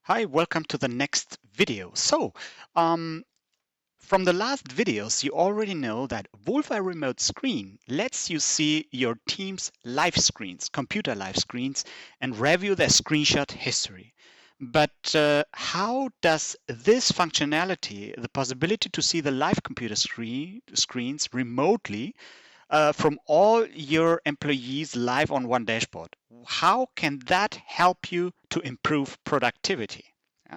Hi, welcome to the next video. From the last videos, you already know that Wolfeye Remote Screen lets you see your team's live screens, computer live screens, and review their screenshot history. But how does this functionality, the possibility to see the live computer screens remotely from all your employees live on one dashboard, how can that help you to improve productivity?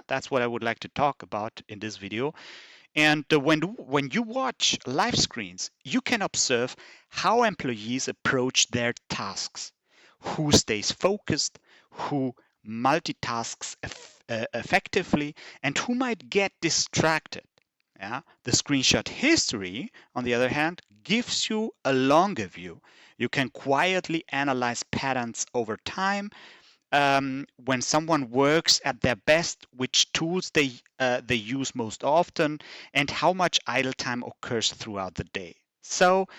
That's what I would like to talk about in this video. And when you watch live screens, you can observe how employees approach their tasks, who stays focused, who multitasks effectively, and who might get distracted. Yeah? The screenshot history, on the other hand, gives you a longer view. You can quietly analyze patterns over time, when someone works at their best, which tools they use most often, and how much idle time occurs throughout the day. So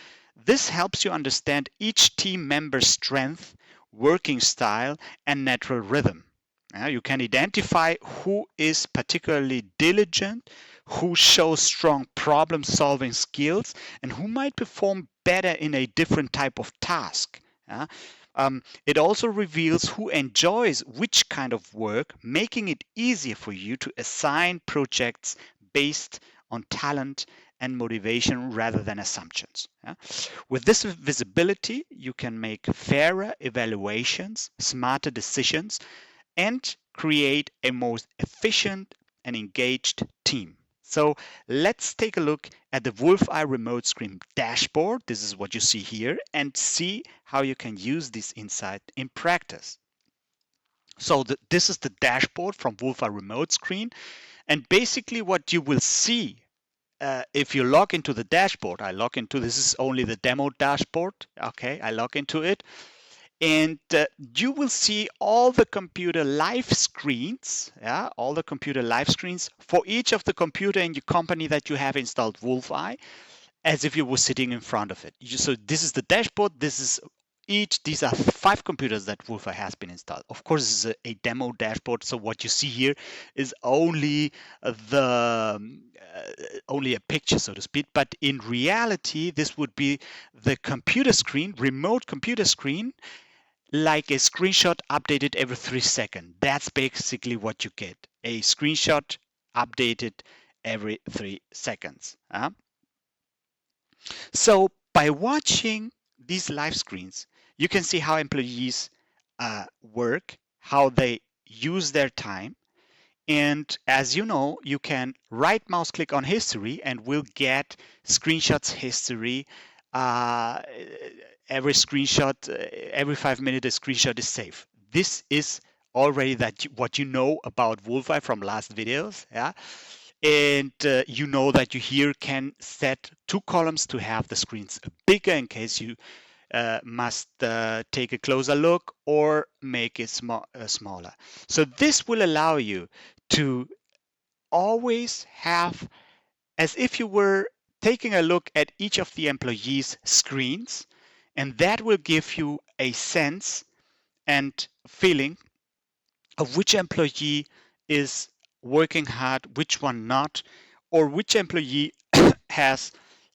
this helps you understand each team member's strength, working style, and natural rhythm. You can identify who is particularly diligent, who shows strong problem solving skills, and who might perform better in a different type of task. Yeah? It also reveals who enjoys which kind of work, making it easier for you to assign projects based on talent and motivation rather than assumptions. Yeah? With this visibility, you can make fairer evaluations, smarter decisions, and create a more efficient and engaged team. So let's take a look at the Wolfeye Remote Screen dashboard. This is what you see here, and see how you can use this insight in practice. So this is the dashboard from Wolfeye Remote Screen, and basically what you will see if you log into the dashboard, this is only the demo dashboard. Okay, I log into it, and you will see all the computer live screens, all the computer live screens for each of the computer in your company that you have installed Wolfeye, as if you were sitting in front of it. So this is the dashboard. These are 5 computers that Wolfeye has been installed. Of course, this is a demo dashboard, so what you see here is only only a picture, so to speak. But in reality, this would be the computer screen, remote computer screen, like a screenshot updated every 3 seconds. That's basically what you get. A screenshot updated every 3 seconds. So by watching these live screens, you can see how employees work, how they use their time. And as you know, you can right mouse click on history and we'll get screenshots history. Uh, every screenshot, every 5 minutes, a screenshot is saved. This is already what you know about Wolfeye from last videos. Yeah. And you know that you here can set 2 columns to have the screens bigger in case you must take a closer look or make it smaller. So this will allow you to always have, as if you were taking a look at each of the employees' screens, and that will give you a sense and feeling of which employee is working hard, which one not, or which employee has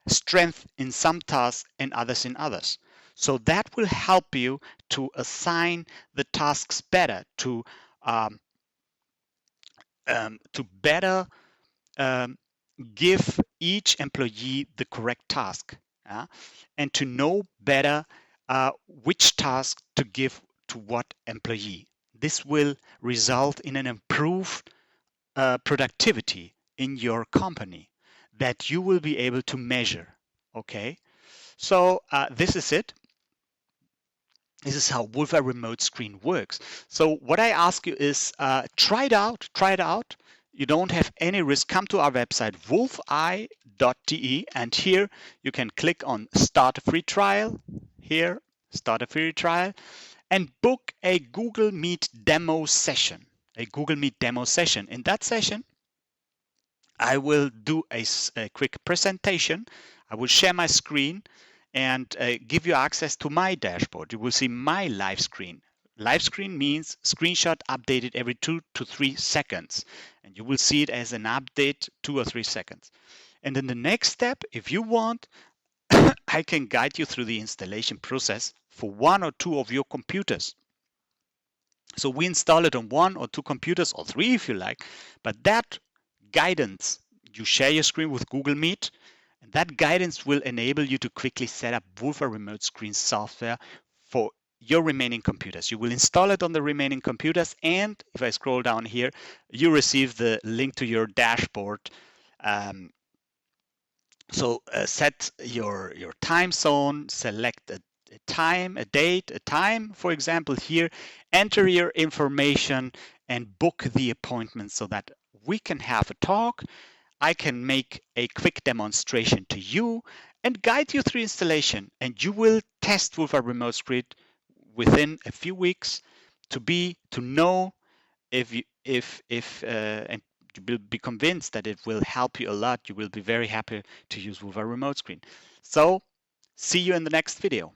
strength in some tasks and others in others. So that will help you to assign the tasks better, um, to better um, give each employee the correct task, and to know better which task to give to what employee. This will result in an improved productivity in your company that you will be able to measure. Okay, so this is it. This is how Wolfeye Remote Screen works. So what I ask you is try it out. Try it out. You don't have any risk. Come to our website wolfeye.de, and here you can click on Start a Free Trial. Here, Start a Free Trial, and book a Google Meet demo session. A Google Meet demo session. In that session, I will do a quick presentation. I will share my screen and give you access to my dashboard. You will see my live screen Live screen means screenshot updated every 2 to 3 seconds. And you will see it as an update 2 or 3 seconds. And in the next step, if you want, I can guide you through the installation process for one or two of your computers. So we install it on one or two computers, or three if you like, but that guidance, you share your screen with Google Meet, and that guidance will enable you to quickly set up Wolfeye Remote Screen software for your remaining computers. You will install it on the remaining computers, and if I scroll down here, you receive the link to your dashboard. So set your time zone, select a time, a date, a time, for example, here, enter your information and book the appointment so that we can have a talk. I can make a quick demonstration to you and guide you through installation, and you will test with a remote screen within a few weeks to know if you if and you will be convinced that it will help you a lot. You will be very happy to use with a remote screen. So see you in the next video.